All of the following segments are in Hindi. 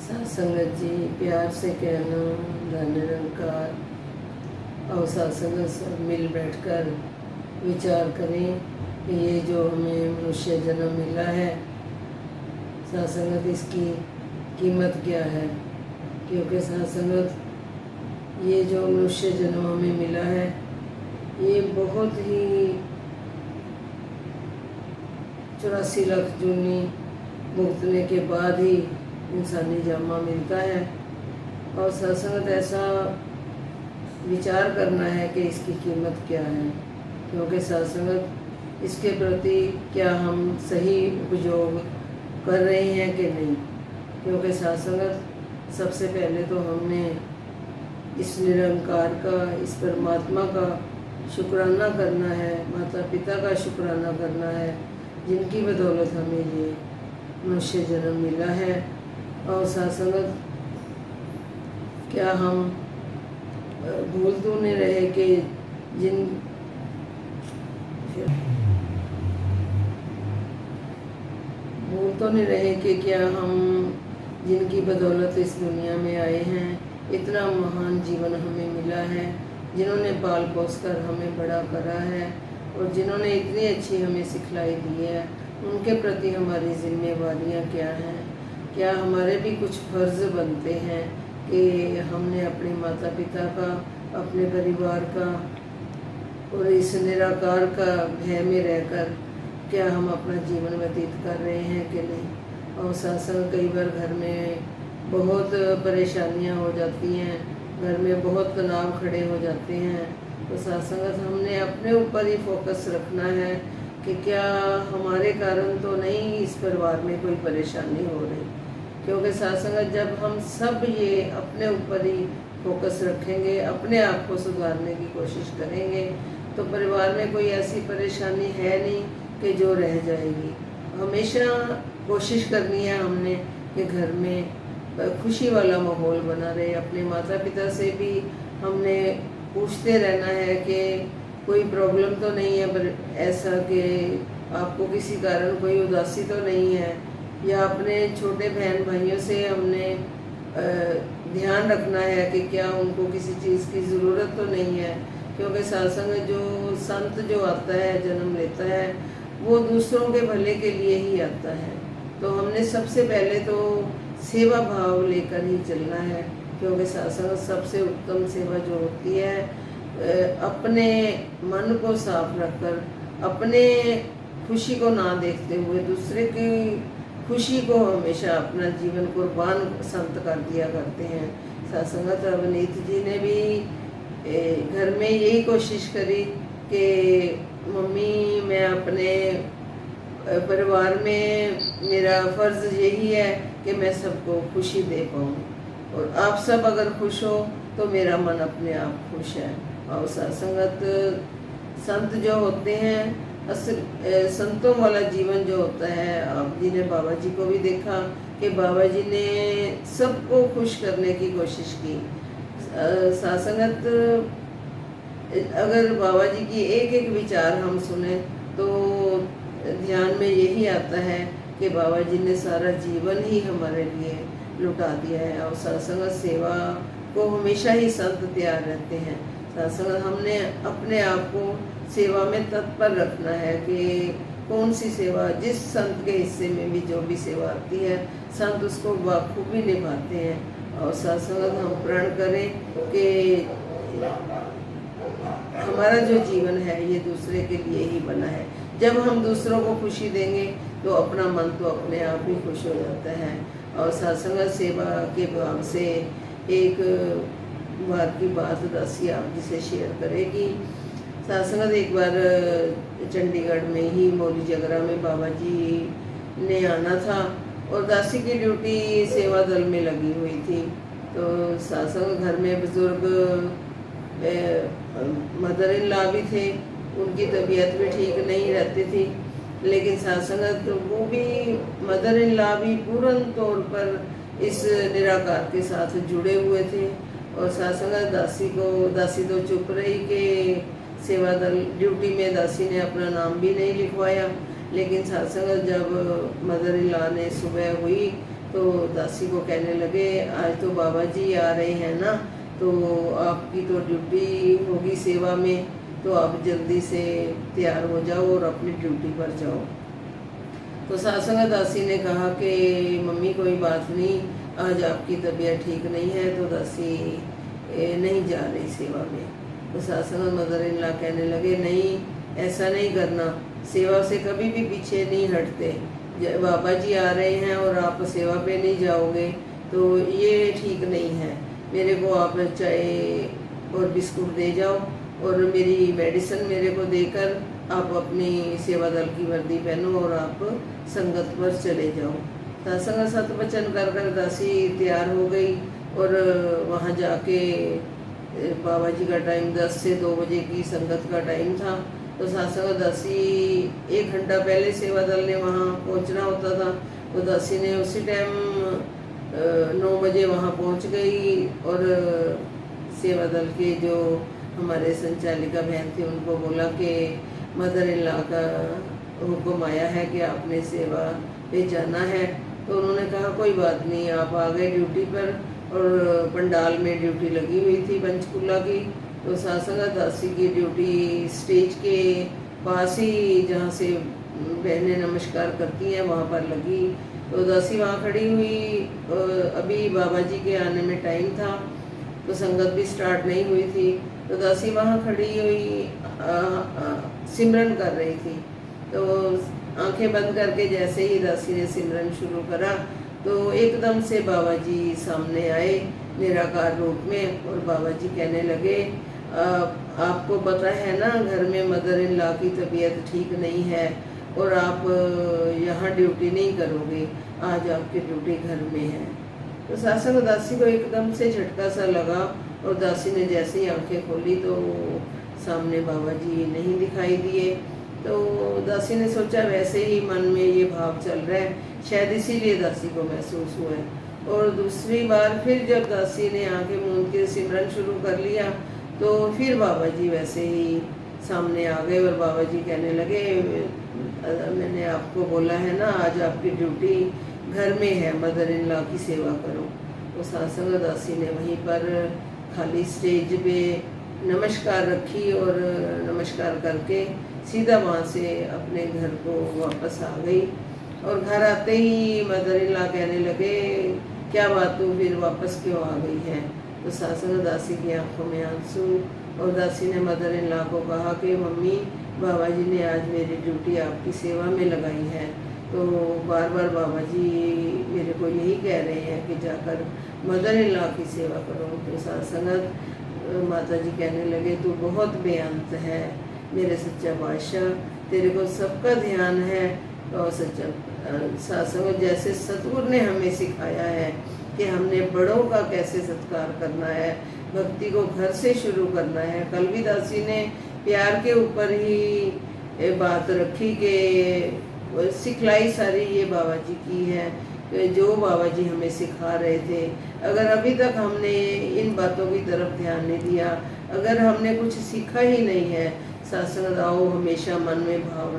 सत्संगत जी, प्यार से कहना धन निरंकार और सत्संगत सब मिल बैठकर विचार करें कि ये जो हमें मनुष्य जन्म मिला है, सत्संगत इसकी कीमत क्या है। क्योंकि सत्संगत ये जो मनुष्य जन्म हमें मिला है, ये बहुत ही 84 लाख जूनी भुगतने के बाद ही इंसानी जामा मिलता है। और सत्संगत ऐसा विचार करना है कि इसकी कीमत क्या है। क्योंकि सत्संगत इसके प्रति क्या हम सही उपयोग कर रहे हैं कि नहीं। क्योंकि सत्संगत सबसे पहले तो हमने इस निरंकार का, इस परमात्मा का शुक्राना करना है, माता पिता का शुक्राना करना है, जिनकी बदौलत हमें ये मनुष्य जन्म मिला है। और सत्संगत क्या हम भूल तो नहीं रहे कि भूल तो नहीं रहे कि क्या हम जिनकी बदौलत इस दुनिया में आए हैं, इतना महान जीवन हमें मिला है, जिन्होंने पाल पोस कर हमें बड़ा करा है और जिन्होंने इतनी अच्छी हमें सिखलाई दी है, उनके प्रति हमारी जिम्मेवारियाँ क्या हैं। क्या हमारे भी कुछ फ़र्ज़ बनते हैं कि हमने अपने माता पिता का, अपने परिवार का और इस निराकार का भय में रहकर क्या हम अपना जीवन व्यतीत कर रहे हैं कि नहीं। और सत्संग कई बार घर में बहुत परेशानियां हो जाती हैं, घर में बहुत तनाव खड़े हो जाते हैं। तो सत्संगत हमने अपने ऊपर ही फोकस रखना है कि क्या हमारे कारण तो नहीं इस परिवार में कोई परेशानी हो रही। क्योंकि सत्संगत जब हम सब ये अपने ऊपर ही फोकस रखेंगे, अपने आप को सुधारने की कोशिश करेंगे, तो परिवार में कोई ऐसी परेशानी है नहीं कि जो रह जाएगी। हमेशा कोशिश करनी है हमने कि घर में खुशी वाला माहौल बना रहे। अपने माता पिता से भी हमने पूछते रहना है कि कोई प्रॉब्लम तो नहीं है, पर ऐसा कि आपको किसी कारण कोई उदासी तो नहीं है। या अपने छोटे बहन भाइयों से हमने ध्यान रखना है कि क्या उनको किसी चीज़ की ज़रूरत तो नहीं है। क्योंकि सत्संग जो संत जो आता है, जन्म लेता है, वो दूसरों के भले के लिए ही आता है। तो हमने सबसे पहले तो सेवा भाव लेकर ही चलना है। क्योंकि सत्संग सबसे उत्तम सेवा जो होती है, अपने मन को साफ रखकर, अपने खुशी को ना देखते हुए दूसरे की खुशी को हमेशा अपना जीवन कुर्बान संत कर दिया करते हैं। सत्संगत अवनीत जी ने भी घर में यही कोशिश करी कि मम्मी, मैं अपने परिवार में मेरा फ़र्ज़ यही है कि मैं सबको खुशी दे पाऊँ, और आप सब अगर खुश हो तो मेरा मन अपने आप खुश है। और सत्संगत संत जो होते हैं, संतों वाला जीवन जो होता है, आप जी ने बाबा जी को भी देखा कि बाबा जी ने सबको खुश करने की कोशिश की। सत्संगत अगर बाबा जी की एक एक विचार हम सुने तो ध्यान में यही आता है कि बाबा जी ने सारा जीवन ही हमारे लिए लुटा दिया है। और सत्संगत सेवा को हमेशा ही संत तैयार रहते हैं। सत्संगत हमने अपने आप को सेवा में तत्पर रखना है कि कौन सी सेवा, जिस संत के हिस्से में भी जो भी सेवा आती है, संत उसको बखूबी निभाते हैं। और सत्संगत हम प्रण करें कि हमारा जो जीवन है ये दूसरे के लिए ही बना है। जब हम दूसरों को खुशी देंगे तो अपना मन तो अपने आप ही खुश हो जाता है। और सत्संगत सेवा के भाव से एक बार की बात दासी आप जिसे शेयर करेगी। सत्संगत एक बार चंडीगढ़ में ही मौली जगरा में बाबा जी ने आना था और दासी की ड्यूटी सेवा दल में लगी हुई थी। तो सत्संग घर में बुजुर्ग मदर इन लॉ भी थे, उनकी तबीयत भी ठीक नहीं रहती थी, लेकिन सत्संगत वो भी मदर इन लॉ भी पूर्ण तौर पर इस निराकार के साथ जुड़े हुए थे। और सत्संगत दासी तो चुप रही कि सेवा दल ड्यूटी में दासी ने अपना नाम भी नहीं लिखवाया। लेकिन सत्संगत जब मदर इन लॉ ने सुबह हुई तो दासी को कहने लगे आज तो बाबा जी आ रहे हैं ना, तो आपकी तो ड्यूटी होगी सेवा में, तो आप जल्दी से तैयार हो जाओ और अपनी ड्यूटी पर जाओ। तो सासंगा दासी ने कहा कि मम्मी कोई बात नहीं, आज आपकी तबीयत ठीक नहीं है, तो दासी नहीं जा रही सेवा में। तो सासंगा मदर इन लॉ कहने लगे नहीं, ऐसा नहीं करना, सेवा से कभी भी पीछे नहीं हटते। बाबा जी आ रहे हैं और आप सेवा पे नहीं जाओगे तो ये ठीक नहीं है। मेरे को आप चाय और बिस्कुट दे जाओ और मेरी मेडिसिन मेरे को देकर आप अपनी सेवा दल की वर्दी पहनो और आप संगत पर चले जाओ। सासंगा सत वचन कर कर दासी तैयार हो गई और वहाँ जाके बाबा जी का टाइम 10 से 2 बजे की संगत का टाइम था। तो सासंगा दासी 1 घंटा पहले सेवा दल ने वहाँ पहुँचना होता था, तो दासी ने उसी टाइम 9 बजे वहाँ पहुँच गई और सेवा दल के जो हमारे संचालिका बहन थी उनको बोला कि मदर इन लॉ का हुक्म आया है कि आपने सेवा पे जाना है। तो उन्होंने कहा कोई बात नहीं, आप आ गए ड्यूटी पर, और पंडाल में ड्यूटी लगी हुई थी पंचकूला की। तो सासंगा दासी की ड्यूटी स्टेज के पास ही, जहाँ से बहनें नमस्कार करती हैं, वहाँ पर लगी। तो दासी वहाँ खड़ी हुई, अभी बाबा जी के आने में टाइम था, तो संगत भी स्टार्ट नहीं हुई थी। तो दासी वहाँ खड़ी हुई सिमरन कर रही थी। तो आंखें बंद करके जैसे ही दासी ने सिमरन शुरू करा तो एकदम से बाबा जी सामने आए निराकार रूप में, और बाबा जी कहने लगे आपको पता है ना घर में मदर इन लॉ की तबीयत ठीक नहीं है और आप यहाँ ड्यूटी नहीं करोगे, आज आपकी ड्यूटी घर में है। तो सासंगा दासी को एकदम से झटका सा लगा और दासी ने जैसे ही आंखें खोली तो सामने बाबा जी नहीं दिखाई दिए। तो दासी ने सोचा वैसे ही मन में ये भाव चल रहा है, शायद इसीलिए दासी को महसूस हुआ है। और दूसरी बार फिर जब दासी ने आंखें मूंद के सिमरन शुरू कर लिया तो फिर बाबा जी वैसे ही सामने आ गए और बाबा जी कहने लगे मैंने आपको बोला है ना आज आपकी ड्यूटी घर में है, मदर इन लॉ की सेवा करो। तो सासंगा दासी ने वहीं पर खाली स्टेज पे नमस्कार रखी और नमस्कार करके सीधा वहाँ से अपने घर को वापस आ गई। और घर आते ही मदर इन लॉ कहने लगे क्या बात तू फिर वापस क्यों आ गई है। तो सासंगा दासी की आंखों में आंसू, और दासी ने मदर इन लॉ को कहा कि मम्मी बाबा जी ने आज मेरी ड्यूटी आपकी सेवा में लगाई है, तो बार बार बाबा जी मेरे को यही कह रहे हैं कि जाकर मदर इन लॉ की सेवा करो। तो सासंगा माता जी कहने लगे तू बहुत बेअंत है मेरे सच्चा बादशाह, तेरे को सबका ध्यान है। और सच्चा सासंगा जैसे सतगुरु ने हमें सिखाया है कि हमने बड़ों का कैसे सत्कार करना है, भक्ति को घर से शुरू करना है। कल भी दासी ने प्यार के ऊपर ही बात रखी कि सिखलाई सारी ये बाबा जी की है, जो बाबा जी हमें सिखा रहे थे। अगर अभी तक हमने इन बातों की तरफ ध्यान नहीं दिया, अगर हमने कुछ सीखा ही नहीं है, सासंग आओ हमेशा मन में भाव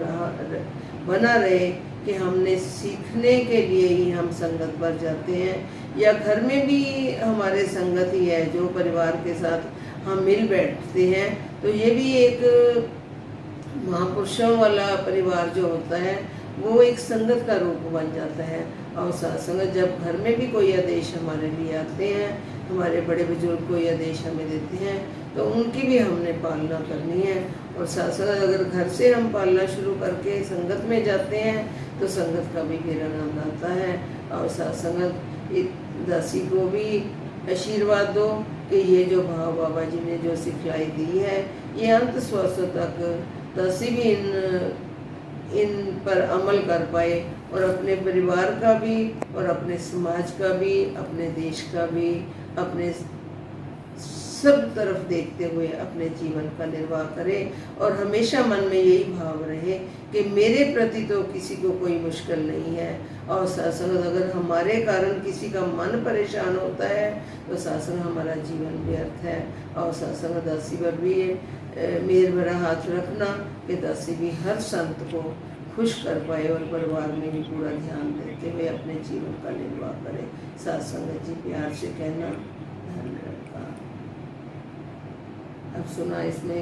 बना रहे कि हमने सीखने के लिए ही हम संगत पर जाते हैं, या घर में भी हमारे संगत ही है जो परिवार के साथ हम मिल बैठते हैं। तो ये भी एक महापुरुषों वाला परिवार जो होता है वो एक संगत का रूप बन जाता है। और सत्संग जब घर में भी कोई आदेश हमारे लिए आते हैं, हमारे बड़े बुजुर्ग कोई आदेश हमें देते हैं, तो उनकी भी हमने पालना करनी है। और सत्संग अगर घर से हम पालना शुरू करके संगत में जाते हैं तो संगत का भी फिर आनंद आता है। और सत्संग दासी को भी आशीर्वाद दो कि ये जो भाव बाबा जी ने जो सिखलाई दी है ये अंत श्वासों तक दासी भी इन पर अमल कर पाए, और अपने परिवार का भी और अपने समाज का भी, अपने देश का भी, अपने सब तरफ देखते हुए अपने जीवन का निर्वाह करे। और हमेशा मन में यही भाव रहे कि मेरे प्रति तो किसी को कोई मुश्किल नहीं है। और सत्संग अगर हमारे कारण किसी का मन परेशान होता है तो सत्संग हमारा जीवन व्यर्थ है। और सत्संग दासी पर भी मेहर भरा हाथ रखना कि दासी भी हर संत को खुश कर पाए और परिवार में भी पूरा ध्यान देते हुए अपने जीवन का निर्वाह करें। साथ संगत जी प्यार से कहना। धन्यवाद। अब सुना इसमें